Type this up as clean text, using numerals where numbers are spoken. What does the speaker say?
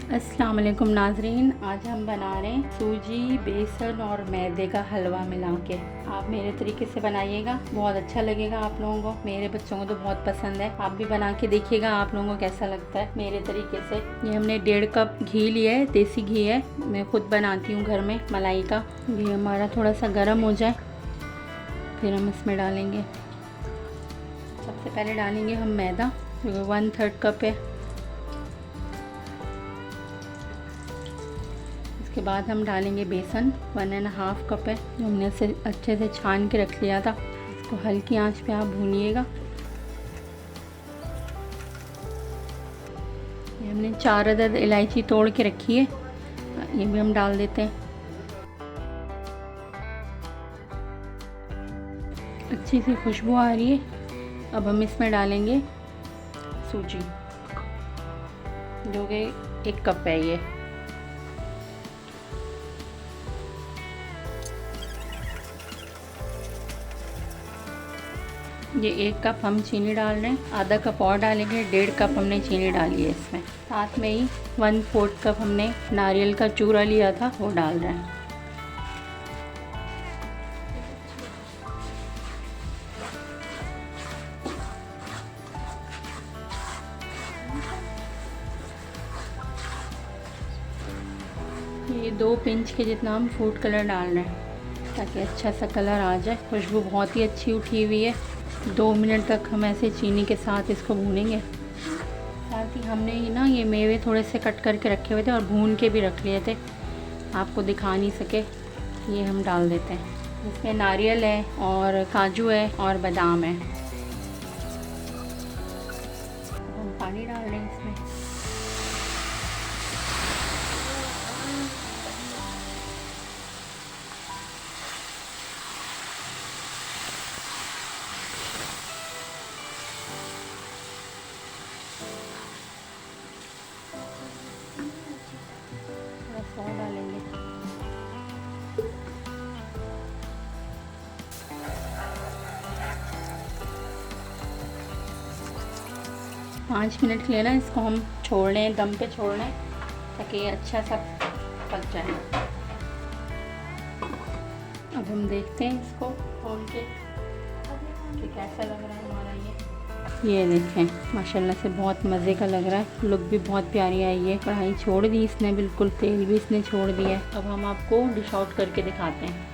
अस्सलाम वालेकुम नाजरीन, आज हम बना रहे हैं सूजी, बेसन और मैदे का हलवा मिला के। आप मेरे तरीके से बनाइएगा, बहुत अच्छा लगेगा आप लोगों को। मेरे बच्चों को तो बहुत पसंद है। आप भी बना के देखिएगा आप लोगों को कैसा लगता है मेरे तरीके से। ये हमने 1.5 कप घी लिया है, देसी घी है, मैं खुद बनाती हूँ घर में मलाई का। ये हमारा थोड़ा सा गर्म हो जाए फिर हम इसमें डालेंगे। सबसे पहले डालेंगे हम मैदा, 1/3 कप है। उसके बाद हम डालेंगे बेसन, 1.5 कप है, जो हमने इसे अच्छे से छान के रख लिया था। इसको हल्की आंच पे आप भूनिएगा। ये हमने 4 अदद इलायची तोड़ के रखी है, ये भी हम डाल देते हैं। अच्छी सी खुशबू आ रही है। अब हम इसमें डालेंगे सूजी, जो कि 1 कप है। ये 1 कप हम चीनी डाल रहे हैं, आधा कप और डालेंगे, 1.5 कप हमने चीनी डाली है इसमें। साथ में ही 1/4 कप हमने नारियल का चूरा लिया था, वो डाल रहे हैं। ये 2 पिंच के जितना हम फूड कलर डाल रहे हैं ताकि अच्छा सा कलर आ जाए। खुशबू बहुत ही अच्छी उठी हुई है। 2 मिनट तक हम ऐसे चीनी के साथ इसको भूनेंगे। साथ ही हमने ना ये मेवे थोड़े से कट करके रखे हुए थे और भून के भी रख लिए थे, आपको दिखा नहीं सके। ये हम डाल देते हैं। इसमें नारियल है और काजू है और बादाम है। हम पानी डाल रहे हैं इसमें। थोड़ा डालेंगे। 5 मिनट के लिए ना इसको हम छोड़ लें, दम पे छोड़ लें ताकि ये अच्छा सा पक जाए। अब हम देखते हैं इसको खोल के कि कैसा लग रहा है हमारा ये देखें, माशाल्लाह से बहुत मज़े का लग रहा है। लुक भी बहुत प्यारी आई है। कढ़ाई छोड़ दी इसने, बिल्कुल तेल भी इसने छोड़ दिया है। अब हम आपको डिश आउट करके दिखाते हैं।